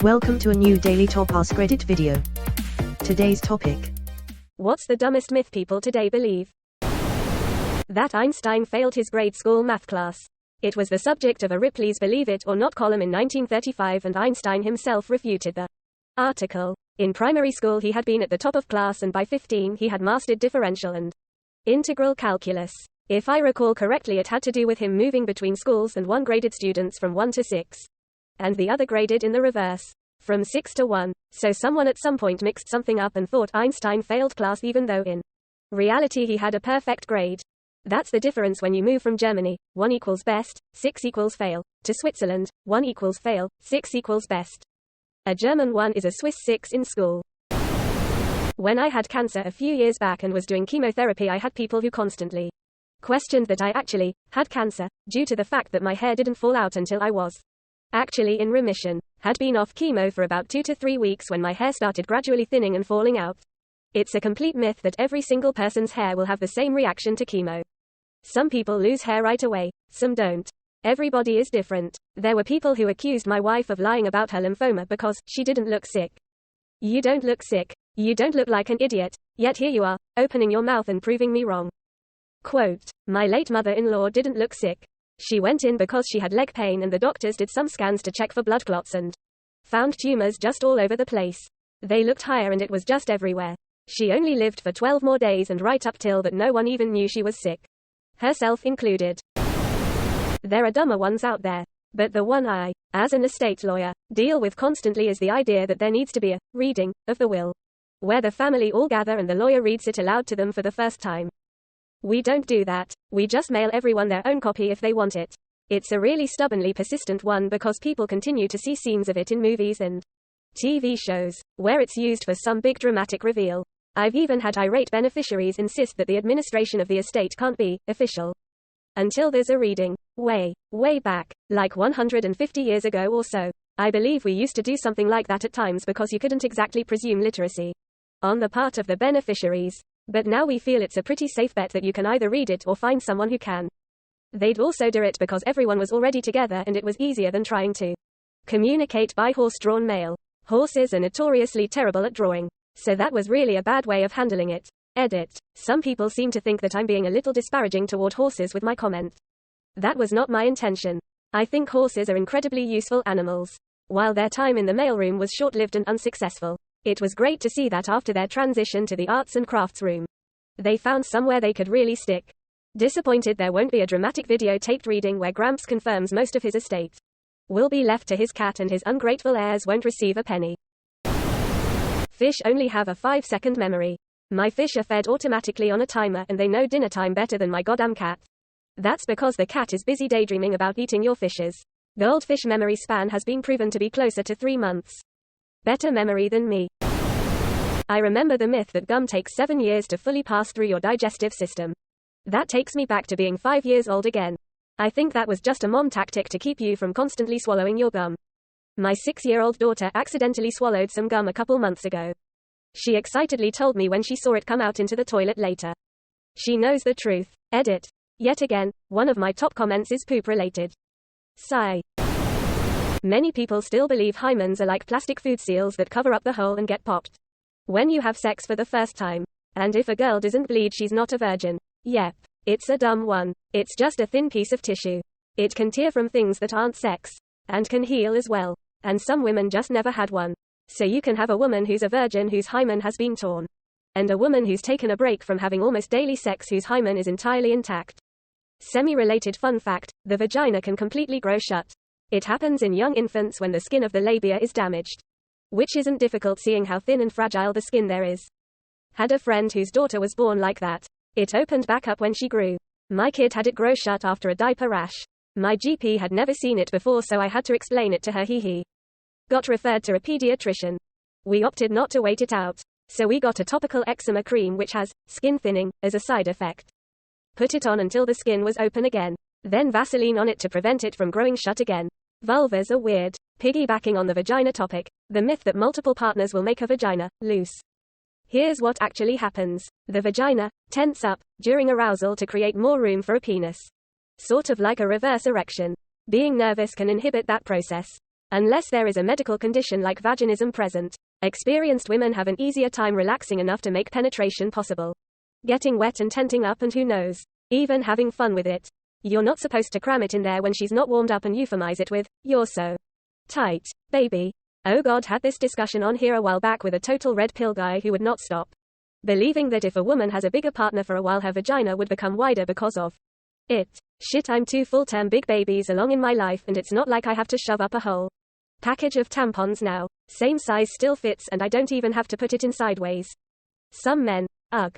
Welcome to a new Daily Top Askreddit video. Today's topic. What's the dumbest myth people today believe? That Einstein failed his grade school math class. It was the subject of a Ripley's Believe It or Not column in 1935, and Einstein himself refuted the article. In primary school he had been at the top of class, and by 15 he had mastered differential and integral calculus. If I recall correctly, it had to do with him moving between schools, and one graded students from 1 to 6. And the other graded in the reverse, from 6 to 1. So someone at some point mixed something up and thought Einstein failed class, even though in reality he had a perfect grade. That's the difference when you move from Germany, 1 equals best, 6 equals fail, to Switzerland, 1 equals fail, 6 equals best. A German 1 is a Swiss 6 in school. When I had cancer a few years back and was doing chemotherapy, I had people who constantly questioned that I actually had cancer, due to the fact that my hair didn't fall out until I was actually in remission. Had been off chemo for about 2 to 3 weeks when my hair started gradually thinning and falling out. It's a complete myth that every single person's hair will have the same reaction to chemo. Some people lose hair right away, some don't. Everybody is different. There were people who accused my wife of lying about her lymphoma because she didn't look sick. You don't look sick. You don't look like an idiot, yet here you are, opening your mouth and proving me wrong. Quote, my late mother-in-law didn't look sick. She went in because she had leg pain, and the doctors did some scans to check for blood clots and found tumors just all over the place. They looked higher and it was just everywhere. She only lived for 12 more days, and right up till that no one even knew she was sick. Herself included. There are dumber ones out there. But the one I, as an estate lawyer, deal with constantly is the idea that there needs to be a reading of the will, where the family all gather and the lawyer reads it aloud to them for the first time. We don't do that. We just mail everyone their own copy if they want it. It's a really stubbornly persistent one because people continue to see scenes of it in movies and TV shows, where it's used for some big dramatic reveal. I've even had irate beneficiaries insist that the administration of the estate can't be official until there's a reading. Way back, like 150 years ago or so. I believe we used to do something like that at times because you couldn't exactly presume literacy on the part of the beneficiaries. But now we feel it's a pretty safe bet that you can either read it or find someone who can. They'd also do it because everyone was already together and it was easier than trying to communicate by horse-drawn mail. Horses are notoriously terrible at drawing. So that was really a bad way of handling it. Edit. Some people seem to think that I'm being a little disparaging toward horses with my comment. That was not my intention. I think horses are incredibly useful animals. While their time in the mailroom was short-lived and unsuccessful, it was great to see that after their transition to the arts and crafts room, they found somewhere they could really stick. Disappointed there won't be a dramatic videotaped reading where Gramps confirms most of his estate will be left to his cat and his ungrateful heirs won't receive a penny. Fish only have a 5-second memory. My fish are fed automatically on a timer, and they know dinner time better than my goddamn cat. That's because the cat is busy daydreaming about eating your fishes. Goldfish memory span has been proven to be closer to 3 months. Better memory than me. I remember the myth that gum takes 7 years to fully pass through your digestive system. That takes me back to being 5 years old again. I think that was just a mom tactic to keep you from constantly swallowing your gum. My 6-year-old daughter accidentally swallowed some gum a couple months ago. She excitedly told me when she saw it come out into the toilet later. She knows the truth. Edit. Yet again, one of my top comments is poop related. Sigh. Many people still believe hymens are like plastic food seals that cover up the hole and get popped when you have sex for the first time. And if a girl doesn't bleed, she's not a virgin. Yep. It's a dumb one. It's just a thin piece of tissue. It can tear from things that aren't sex. And can heal as well. And some women just never had one. So you can have a woman who's a virgin whose hymen has been torn. And a woman who's taken a break from having almost daily sex whose hymen is entirely intact. Semi-related fun fact, the vagina can completely grow shut. It happens in young infants when the skin of the labia is damaged. Which isn't difficult seeing how thin and fragile the skin there is. Had a friend whose daughter was born like that. It opened back up when she grew. My kid had it grow shut after a diaper rash. My GP had never seen it before, so I had to explain it to her. He got referred to a pediatrician. We opted not to wait it out. So we got a topical eczema cream which has skin thinning as a side effect. Put it on until the skin was open again. Then Vaseline on it to prevent it from growing shut again. Vulvas are weird. Piggybacking on the vagina topic, the myth that multiple partners will make a vagina loose. Here's what actually happens. The vagina tense up during arousal to create more room for a penis. Sort of like a reverse erection. Being nervous can inhibit that process. Unless there is a medical condition like vaginism present. Experienced women have an easier time relaxing enough to make penetration possible. Getting wet and tenting up, and who knows, even having fun with it. You're not supposed to cram it in there when she's not warmed up and euphemize it with, "You're so tight, baby." Oh God, had this discussion on here a while back with a total red pill guy who would not stop believing that if a woman has a bigger partner for a while her vagina would become wider because of it. Shit, I'm 2 full-term big babies along in my life and it's not like I have to shove up a whole package of tampons now. Same size still fits and I don't even have to put it in sideways. Some men, ugh.